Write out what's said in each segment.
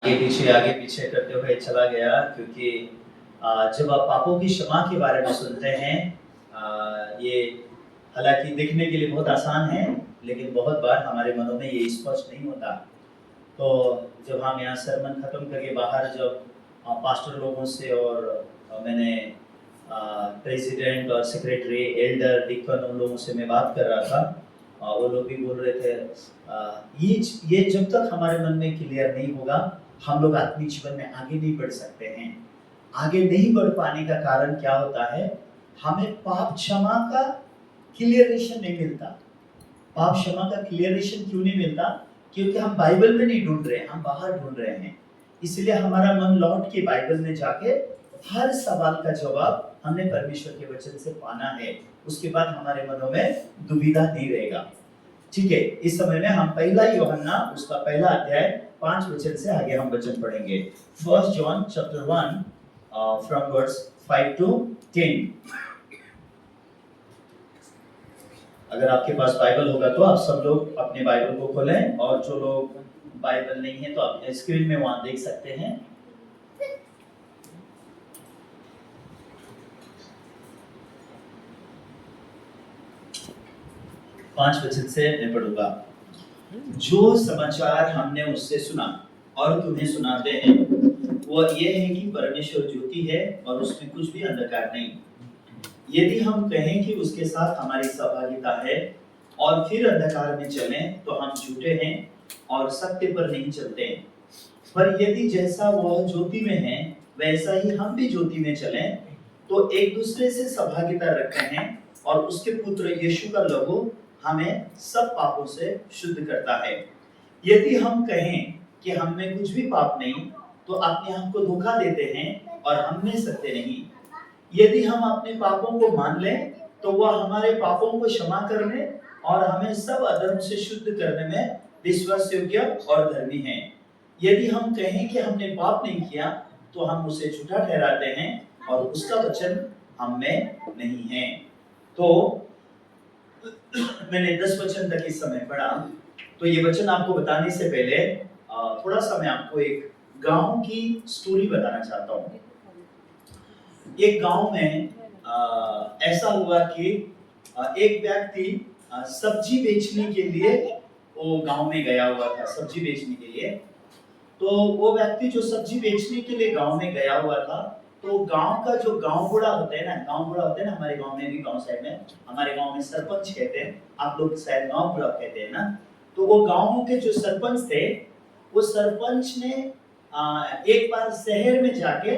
आगे पीछे करते हुए चला गया, क्योंकि जब आप पापों की क्षमा के बारे में सुनते हैं, ये हालांकि दिखने के लिए बहुत आसान है, लेकिन बहुत बार हमारे मनों में ये स्पष्ट नहीं होता। तो जब हम यहाँ सरमन ख़त्म करके बाहर जब पास्टर लोगों से और मैंने प्रेसिडेंट और सेक्रेटरी एल्डर डिकन उन लोगों से मैं बात कर रहा था, वो लोग भी बोल रहे थे ये जब तक हमारे मन में क्लियर नहीं होगा, हम लोग आत्मिक जीवन में आगे नहीं बढ़ सकते हैं। आगे नहीं बढ़ पाने का कारण क्या होता है? हमें पाप क्षमा का क्लियरेशन नहीं मिलता। पाप क्षमा का क्लियरेशन क्यों नहीं मिलता? क्योंकि हम बाइबल में नहीं ढूंढ रहे, हम बाहर ढूंढ रहे हैं। इसलिए हमारा मन लौट के बाइबल में जाके हर सवाल का जवाब हमने परमेश्वर के वचन से पाना है। उसके बाद हमारे मनों में दुविधा नहीं रहेगा। ठीक है, इस समय में हम पहला यूहन्ना उसका पहला अध्याय 5 वचन से आगे हम वचन पढ़ेंगे। 1 John chapter 1 from verse 5 to 10। अगर आपके पास बाइबल होगा तो आप सब लोग अपने बाइबल को खोलें, और जो लोग बाइबल नहीं है तो आप स्क्रीन में वहां देख सकते हैं। पांच वचन से मैं पढ़ूंगा। जो समाचार हमने उससे सुना और तुम्हें सुनाते हैं, वो ये है कि परमेश्वर ज्योति है और उसमें कुछ भी अंधकार नहीं। यदि हम कहें कि उसके साथ हमारी सहभागिता है और फिर अंधकार में चलें, तो हम झूठे हैं और सत्य पर नहीं चलते। पर यदि जैसा वह ज्योति में है वैसा ही हम भी ज्योति में चलें, तो एक दूसरे से सहभागिता रखते हैं, और उसके पुत्र यीशु का लहू हमें सब पापों से शुद्ध करता है। यदि हम कहें कि हम में कुछ भी पाप नहीं, तो अपने आप को धोखा देते हैं और हम में सत्य नहीं। यदि हम अपने पापों को मान लें, तो वह हमारे पापों को क्षमा करने और हमें सब अधर्म से शुद्ध करने में विश्वास योग्य और धर्मी है। यदि हम कहें कि हमने पाप नहीं किया, तो हम उसे झूठा ठहराते हैं और उसका वचन हम में नहीं है। तो मैंने 10 वचन तक इस समय पढ़ा। तो ये वचन आपको बताने से पहले थोड़ा सा मैं आपको एक गांव की स्टोरी बताना चाहता हूँ। एक गांव में ऐसा हुआ कि एक व्यक्ति सब्जी बेचने के लिए वो गांव में गया हुआ था, सब्जी बेचने के लिए। तो वो व्यक्ति जो सब्जी बेचने के लिए गांव में गया हुआ था, तो गांव का जो गांव बूढ़ा होता है ना, गांव बूढ़ा होता है ना, हमारे गांव में भी, गांव साइड में, हमारे गांव में सरपंच कहते हैं, आप लोग शायद गांव बूढ़ा कहते हैं ना। तो वो गांव के जो सरपंच थे, वो सरपंच ने एक बार शहर में जाके,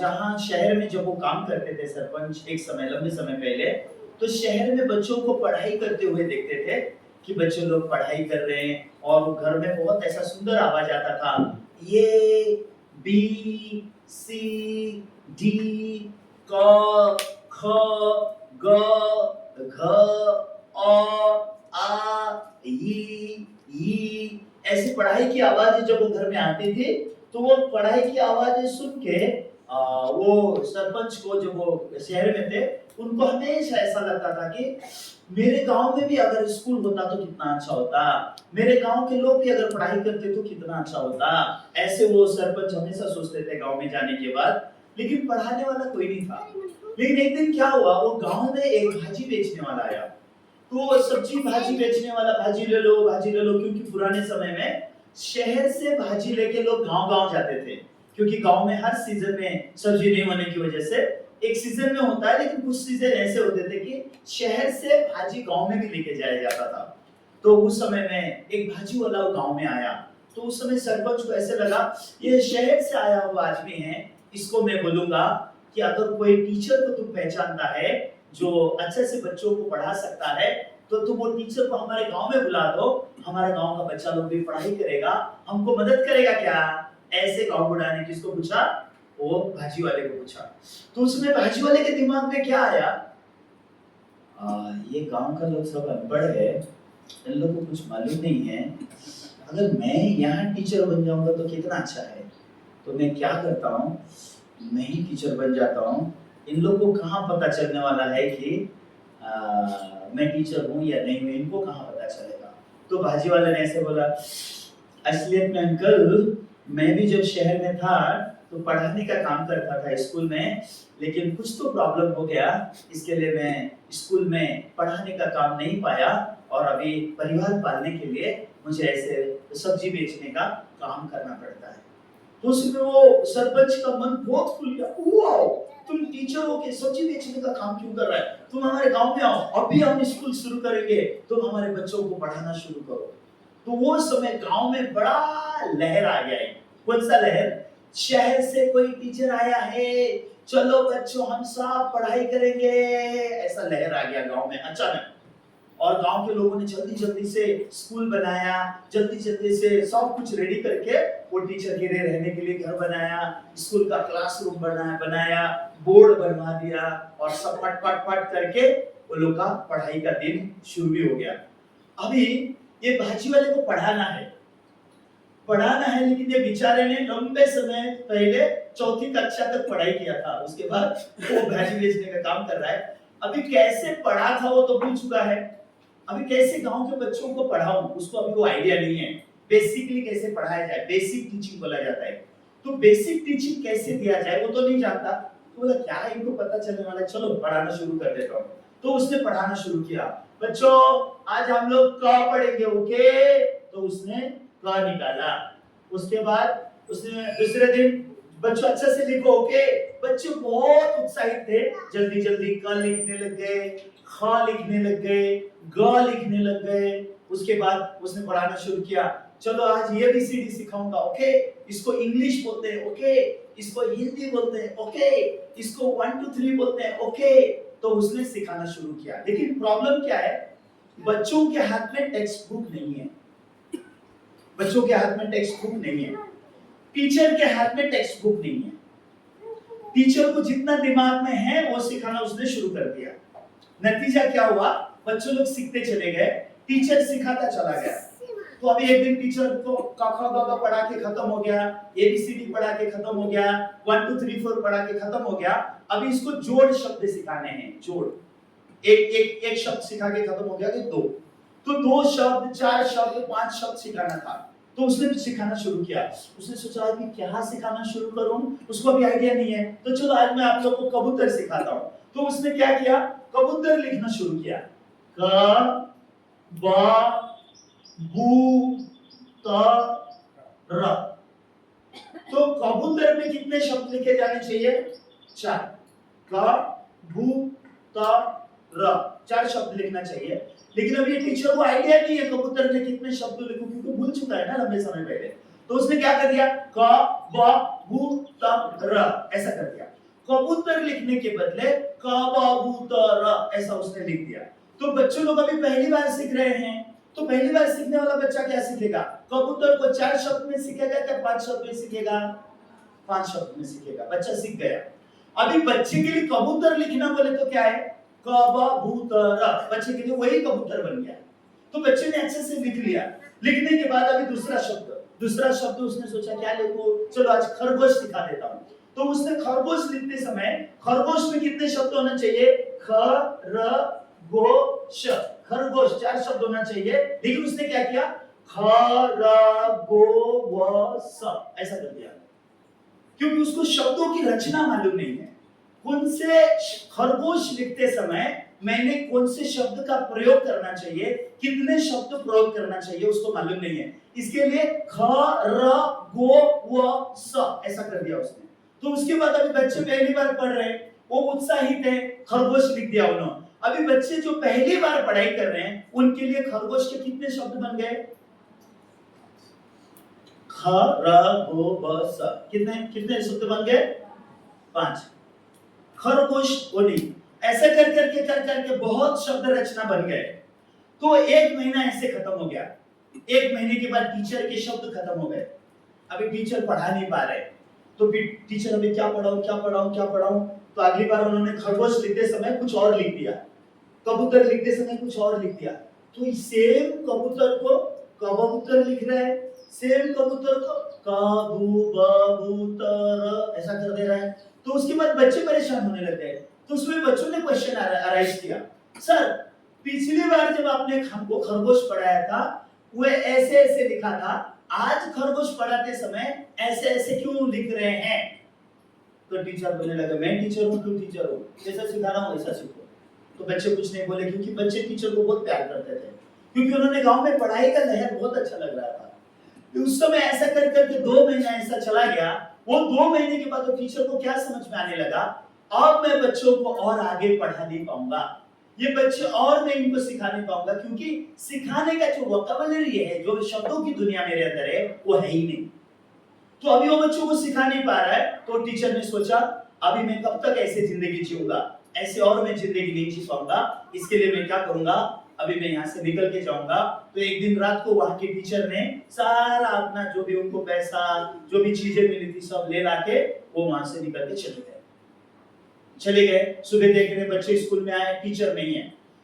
जहाँ शहर में जब वो काम करते थे सरपंच एक समय, लंबे समय पहले, तो शहर में बच्चों को पढ़ाई करते हुए देखते थे कि बच्चे लोग पढ़ाई कर रहे हैं, और घर में बहुत ऐसा सुंदर आवाज आता था, ये बी सी डी क ख ग घ आ ई ऐसी पढ़ाई की आवाज जब वो घर में आती थी, तो वो पढ़ाई की आवाजें सुन के वो सरपंच को, जब वो शहर में थे, उनको हमेशा ऐसा लगता था कि मेरे गांव में भी अगर स्कूल होता तो कितना अच्छा होता, मेरे गांव के लोग भी अगर पढ़ाई करते तो कितना अच्छा होता। ऐसे वो सरपंच हमेशा सोचते थे गांव में जाने के बाद, लेकिन पढ़ाने वाला कोई नहीं था। लेकिन एक दिन क्या हुआ, वो गांव में एक भाजी बेचने वाला आया। तो सब्जी भाजी बेचने वाला, भाजी ले लो भाजी ले लो, क्योंकि पुराने समय में शहर से भाजी लेके लोग गांव-गांव जाते थे, क्योंकि गांव में हर सीजन में सब्जी नहीं होने की वजह से, एक सीजन में होता है, लेकिन कुछ सीजन ऐसे होते थे कि शहर से भाजी गांव में भी लेके जाया जाता था। तो उस समय में एक भाजी वाला गांव में आया, तो उस समय सरपंच को ऐसे लगा, ये शहर से आया हुआ आदमी है, इसको मैं बोलूंगा कि अगर कोई टीचर को तुम पहचानता है जो अच्छे से बच्चों को पढ़ा सकता है, तो तुम वो टीचर को हमारे गांव में बुला दो, हमारा गांव का बच्चा लोग भी पढ़ाई करेगा, हमको मदद करेगा क्या? ऐसे गांव बुढ़ा ने किसको पूछा? वो भाजी वाले को पूछा। तो उसमें भाजी वाले के दिमाग में क्या आया, ये गांव का लोग सब अनपढ़ है, इन लोगों को कुछ मालूम नहीं है, अगर मैं यहाँ टीचर बन जाऊंगा तो कितना अच्छा है। तो मैं क्या करता हूँ, मैं ही टीचर बन जाता हूँ, इन लोगों को कहाँ पता चलने वाला है कि मैं टीचर हूँ या नहीं हूँ, इनको कहाँ पता चलेगा। तो भाजी वाले ने ऐसे बोला, असलियत में अंकल, मैं भी जब शहर में था तो पढ़ाने का काम करता था स्कूल में, लेकिन कुछ तो प्रॉब्लम हो गया, इसके लिए मैं स्कूल में पढ़ाने का काम नहीं पाया, और अभी परिवार पालने के लिए मुझे ऐसे सब्जी बेचने का काम करना पड़ता है। तो उसमें वो सरपंच का मन बहुत खुल गया। वाओ, तुम टीचर हो के सब्जी बेचने का काम क्यों कर रहा है? तुम हमारे गांव में आओ, अभी हम स्कूल शुरू करेंगे, तुम हमारे बच्चों को पढ़ाना शुरू करो। तो वो समय गांव में बड़ा लहर आ गया है। कौन सा लहर? शहर से कोई टीचर आया है, चलो बच्चों हम सब पढ़ाई करेंगे, ऐसा लहर आ गया गांव में अचानक। और गांव के लोगों ने जल्दी जल्दी से स्कूल बनाया, जल्दी जल्दी से सब कुछ रेडी करके वो टीचर के लिए रहने के लिए घर बनाया, स्कूल का क्लासरूम बनाया, बोर्ड बनवा दिया, और सब पट पट पट करके वो लोग का पढ़ाई का दिन शुरू भी हो गया। अभी ये भाजी वाले को पढ़ाना है, लेकिन ये बेचारे ने लंबे समय पहले चौथी कक्षा तक पढ़ाई किया था, उसके बाद वो भाजी बेचने का काम कर रहा है। अभी कैसे पढ़ा था वो तो भूल चुका है, अभी कैसे गांव के बच्चों को पढ़ाऊं उसको अभी वो आइडिया नहीं है। बेसिकली कैसे पढ़ाया जाए, बेसिक टीचिंग बोला जाता है, तो बेसिक टीचिंग कैसे दिया जाए वो तो नहीं जानता। तो बोला क्या इनको पता चलने वाला है, चलो पढ़ाना शुरू कर देता हूँ। तो उसने पढ़ाना शुरू किया, बच्चों आज हम लोग क पढ़ेंगे, ओके। तो उसने क निकाला, उसके बाद उसने दूसरे दिन बच्चों अच्छे से लिखो, ओके। बच्चे बहुत उत्साहित थे, जल्दी जल्दी क लिखने लग गए, ख लिखने लग गए, ग लिखने लग गए। उसके बाद उसने पढ़ाना शुरू किया, चलो आज ये भी सीडी सिखाऊंगा, ओके। इसको इंग्लिश बोलते हैं, ओके। इसको हिंदी बोलते हैं, ओके। इसको 1 2 3 बोलते हैं, ओके। तो उसने सिखाना शुरू किया, लेकिन प्रॉब्लम क्या है, बच्चों के हाथ में टेक्स्ट बुक नहीं है, बच्चों के हाथ में टेक्स्ट बुक नहीं है, टीचर के हाथ में टेक्स्ट बुक नहीं है। टीचर को जितना दिमाग में है वो सिखाना उसने शुरू कर दिया। नतीजा क्या हुआ, बच्चों लोग सीखते चले गए, टीचर सिखाता चला गया। तो अभी एक दिन टीचर तो क ख ग घ पढ़ा के खत्म हो गया, एबीसीडी पढ़ा के खत्म हो गया, 1 2 3 4 पढ़ा के खत्म हो गया। अभी इसको जोड़ शब्द सिखाने हैं, जोड़। एक शब्द सिखा के खत्म हो गया कि दो, तो 2 शब्द, 4 शब्द, 5 शब्द सिखाना था। तो उसने भी सिखाना शुरू किया। उसने सोचा कि क्या सिखाना शुरू करूं, उसको भी आइडिया नहीं है। तो चलो आज मैं आप लोग को कबूतर सिखाता हूं। तो उसने क्या किया, कबूतर लिखना शुरू किया, क ब बू त र। तो कबूतर में कितने शब्द लिखे जाने चाहिए, 4। क बू त र, 4 शब्द लिखना चाहिए। लेकिन अभी टीचर को आइडिया नहीं है कबूतर में कितने शब्द लिखूं, क्योंकि भूल चुका है ना लंबे समय पहले। तो उसने क्या कर दिया, क ब बू त र ऐसा कर दिया। कबूतर लिखने के बदले क ब बू त र ऐसा उसने लिख दिया। तो बच्चों लोग अभी पहली बार सीख रहे हैं, तो पहली बार सीखने वाला बच्चा क्या सीखेगा, कबूतर को 4 शब्द में सीखेगा या 5 शब्द में सीखेगा, 5 शब्द में सीखेगा। बच्चा सीख गया। अभी बच्चे के लिए कबूतर लिखना बोले तो क्या है, क ब बू त र, बच्चे के लिए वही कबूतर बन गया। तो बच्चे ने अच्छे से लिख लिया। लिखने के बाद अभी दूसरा शब्द उसने सोचा क्या लिखूं, चलो आज खरगोश सिखा देता हूं। तो उसने खरगोश लिखते समय खरगोश में कितने शब्द होना चाहिए, ख र गो श, खरगोश 4 शब्द होना चाहिए। लेकिन उसने क्या किया, ख र गो व स ऐसा कर दिया, क्योंकि उसको शब्दों की रचना मालूम नहीं है। कौन से खरगोश लिखते समय मैंने कौन से शब्द का प्रयोग करना चाहिए, कितने शब्द प्रयोग करना चाहिए उसको मालूम नहीं है। इसके लिए ख र गो व स ऐसा कर दिया उसने। तो उसके बाद अभी बच्चे पहली बार पढ़ रहे हैं, वो उत्साहित है, खरगोश लिख दिया उन्होंने। अभी बच्चे जो पहली बार पढ़ाई कर रहे हैं उनके लिए खरगोश के कितने शब्द बन गए, ख र गो ब स, कितने कितने शब्द बन गए, 5। खरगोश बोली, ऐसे कर करके बहुत शब्द रचना बन गए। तो 1 महीना ऐसे खत्म हो गया। 1 महीने के बाद टीचर के शब्द खत्म हो गए। अभी टीचर पढ़ा नहीं पा रहे, तो फिर टीचर अभी क्या पढ़ाऊं। तो अगली बार उन्होंने खरगोश लिखते समय कुछ और लिख दिया, कबूतर लिखते समय कुछ और लिख दिया। तो सेम कबूतर को कबूतर लिख रहे हैं, सेम कबूतर को कबूतर ऐसा कर दे रहा है। तो उसके बाद बच्चे परेशान होने लग गए। तो उसमें बच्चों ने क्वेश्चन अराइज किया, सर पिछली बार जब आपने हमको खरगोश पढ़ाया था वो ऐसे ऐसे लिखा था, आज खरगोश पढ़ाते समय ऐसे ऐसे क्यों लिख रहे हैं? तो टीचर बोलने लगा, मैं टीचर हूँ, तुम टीचर हो, जैसा सिखा रहा हूँ वैसा सीखो। तो बच्चे कुछ नहीं बोले, क्योंकि बच्चे टीचर को बहुत प्यार करते थे, क्योंकि उन्होंने गांव में पढ़ाई का लहर बहुत अच्छा लग रहा था। तो उस समय ऐसा कर करके 2 महीना ऐसा चला गया। वो 2 महीने के बाद तो टीचर को क्या समझ में आने लगा, अब मैं बच्चों को और आगे पढ़ा नहीं पाऊंगा, ये बच्चे और मैं इनको सिखा नहीं पाऊंगा, क्योंकि सिखाने का जो वोकैबुलरी है, जो शब्दों की दुनिया मेरे अंदर है, वो है ही नहीं। तो अभी वो बच्चों को सिखा नहीं पा रहा है। तो टीचर ने सोचा, अभी मैं कब तक ऐसे जिंदगी जीऊंगा, ऐसे और मैं जिंदगी नहीं जी पाऊंगा, इसके लिए मैं क्या करूंगा, अभी मैं यहाँ से निकल के जाऊंगा। तो एक दिन रात को वहां के टीचर ने सारा अपना जो भी उनको पैसा, जो भी चीजें मिली थी, सब ले लाके वो वहां से निकल के चले गए। सुबह देख रहे बच्चे स्कूल में आए, टीचर नहीं है।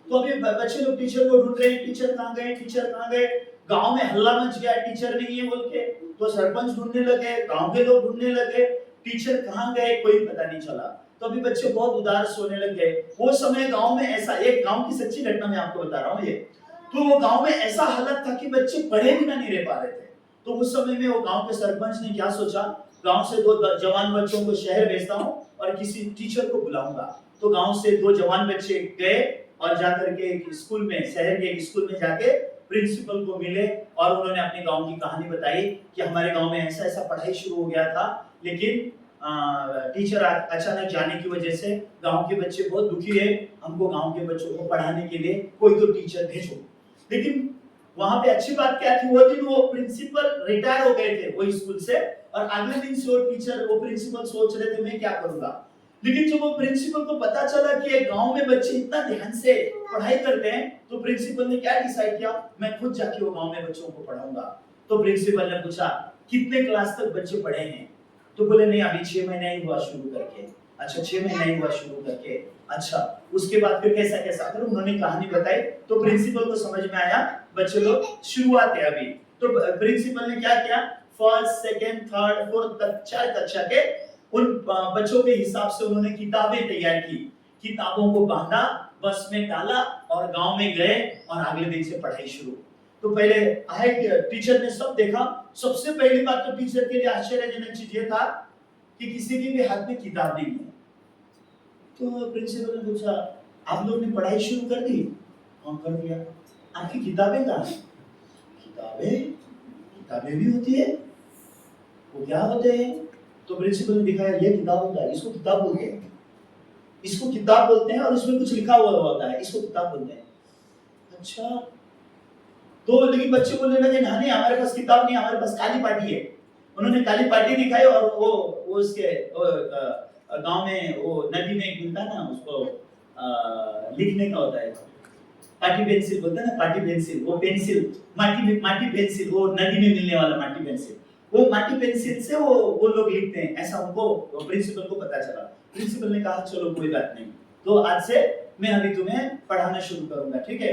तो अभी बच्चे लोग टीचर को ढूंढ रहे हैं, टीचर कहाँ गए, टीचर कहाँ गए। गांव में हल्ला मच गया, टीचर नहीं है बोल के। तो सरपंच ढूंढने लगे, गांव के लोग ढूंढने लगे, टीचर कहाँ गए, कोई पता नहीं चला। तो अभी बच्चे बहुत उदास होने लग गए। वो समय गांव में ऐसा, एक गांव की सच्ची घटना मैं आपको बता रहा हूँ ये। तो वो गांव में ऐसा हालत था कि बच्चे पढ़े बिना नहीं रह पा रहे थे। तो उस समय में वो गांव के सरपंच ने क्या सोचा, गांव से 2 जवान बच्चों को शहर भेजता हूँ और किसी टीचर को बुलाऊंगा। तो गांव से 2 जवान बच्चे गए और जाकर के एक स्कूल में, शहर के एक स्कूल में जाके प्रिंसिपल को मिले और उन्होंने अपने गांव की कहानी बताई कि हमारे गांव में ऐसा ऐसा पढ़ाई शुरू हो गया था, लेकिन टीचर अचानक जाने की वजह से गांव के बच्चे बहुत दुखी है, हमको गांव के बच्चों को पढ़ाने के लिए कोई तो टीचर भेजो। लेकिन वहां पे अच्छी बात क्या थी, वो दिन वो प्रिंसिपल रिटायर हो गए थे वो स्कूल से, और अगले दिन से वो प्रिंसिपल सोच रहे थे मैं क्या करूंगा। लेकिन जब वो प्रिंसिपल को पता चला कि एक गांव में बच्चे इतना ध्यान से पढ़ाई करते हैं, तो प्रिंसिपल ने क्या डिसाइड किया, मैं खुद जाके वो गांव में बच्चों को पढ़ाऊंगा। तो प्रिंसिपल ने पूछा, कितने क्लास तक बच्चे पढ़े हैं? तो बोले नहीं, अभी 6 महीने ही हुआ शुरू करके। अच्छा, 6 महीने ही हुआ शुरू करके, अच्छा, उसके बाद फिर कैसा कैसा, फिर उन्होंने कहानी बताई। तो प्रिंसिपल को समझ में आया बच्चे लोग शुरुआत है अभी। तो प्रिंसिपल ने क्या किया, फर्स्ट, सेकंड, थर्ड, फोर्थ तक 4 कक्षा के उन बच्चों के हिसाब से उन्होंने किताबें तैयार की, किताबों को बांधा, बस में डाला और गांव में गए और अगले दिन से पढ़ाई शुरू। तो पहले आए टीचर ने सब देखा। सबसे पहली बात तो टीचर के लिए आश्चर्यजनक चीज ये था कि किसी के भी हाथ में किताब नहीं है। तो प्रिंसिपल ने पूछा, आप लोग ने पढ़ाई शुरू कर दी? हाँ, कर दिया। आपकी किताबें कहाँ हैं? किताबें भी होती है, वो क्या होते हैं? तो प्रिंसिपल ने दिखाया, ये किताब होता है, इसको किताब बोलते हैं, इसको किताब बोलते हैं, और इसमें कुछ लिखा हुआ होता है, इसको किताब बोलते हैं। अच्छा। तो लेकिन बच्चे बोलने लगे, नहीं हमारे पास किताब नहीं, हमारे पास काली पाटी है। उन्होंने काली पाटी दिखाई, और वो उसके गांव में वो नदी में मिलता है ना, उसको लिखने का होता है, पाटी पेंसिल बोलते हैं ना, पाटी पेंसिल, वो पेंसिल माटी पेंसिल, वो नदी में मिलने वाला माटी पेंसिल, वो माटी पेंसिल से वो लोग लिखते हैं, ऐसा उनको प्रिंसिपल को पता चला। प्रिंसिपल ने कहा, चलो कोई बात नहीं, तो आज से मैं अभी तुम्हें पढ़ाना शुरू करूंगा, ठीक है।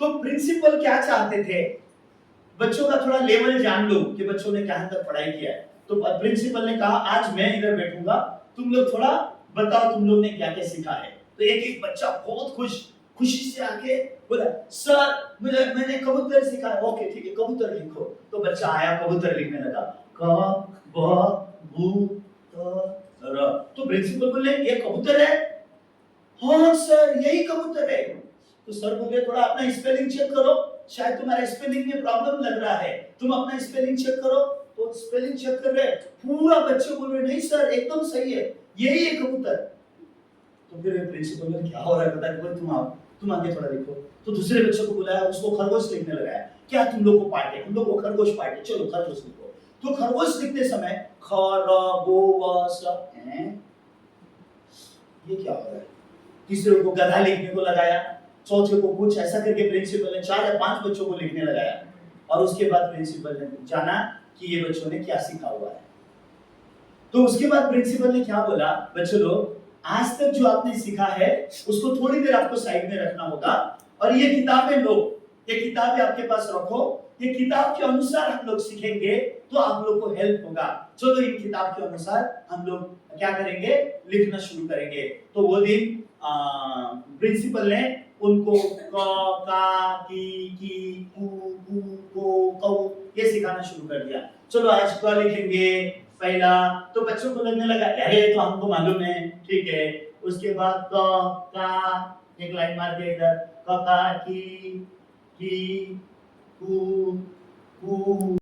तो प्रिंसिपल क्या चाहते थे, बच्चों का थोड़ा लेवल जान लो कि बच्चों ने कहां तक पढ़ाई किया है। तो प्रिंसिपल ने कहा, आज मैं इधर बैठूंगा, तुम लोग थोड़ा बताओ तुम लोग ने क्या क्या सीखा है। तो एक एक बच्चा बहुत खुशी से आके बोला, सर मैंने कबूतर सीखा है। ओके ठीक है, कबूतर लिखो। तो बच्चा आया, कबूतर लिखने लगा, क ब बू त र। तो प्रिंसिपल बोले, ये कबूतर है? हाँ सर, यही कबूतर है। तो सर बोले, थोड़ा अपना स्पेलिंग चेक करो, शायद तुम्हारा स्पेलिंग में प्रॉब्लम लग रहा है, तुम अपना स्पेलिंग चेक करो। तो स्पेलिंग चेक कर रहे, पूरा बच्चे बोल रहे, नहीं सर एकदम सही है, यही है कबूतर। तो फिर प्रिंसिपल ने, क्या हो रहा है पता है, तुम आगे थोड़ा देखो। तो दूसरे बच्चों को बुलाया, उसको खरगोश लिखने लगाया। क्या तुम लोग को पार्ट है? हम लोग को खरगोश पार्ट है, चलो खरगोश लिखो। तो खरगोश लिखते समय ख र गो व स, ये क्या हो रहा है? तीसरे को गधा लिखने को लगाया, चौथे को कुछ, ऐसा करके प्रिंसिपल ने 4 या 5 बच्चों को लिखने लगाया। और उसके बाद प्रिंसिपल ने जाना कि ये बच्चों ने क्या सीखा हुआ है। तो उसके बाद प्रिंसिपल ने क्या बोला, बच्चों लोग आज तक जो आपने सीखा है उसको थोड़ी देर आपको साइड में रखना होगा, और ये किताबें लो, ये किताबें आपके पास रखो, ये किताब के अनुसार हम लोग सीखेंगे तो आप लोग को हेल्प होगा। चलो इन किताब के अनुसार हम लोग क्या करेंगे, लिखना शुरू करेंगे। तो वो दिन प्रिंसिपल ने उनको क, का, की, कू, को, कौ, ये सिखाना शुरू कर दिया। चलो आज क लिखेंगे पहला, तो बच्चों को लगने लगा अरे तो हमको मालूम है, ठीक है। उसके बाद क, का, एक लाइन मार दिया इधर, क, का, की, कू, कू,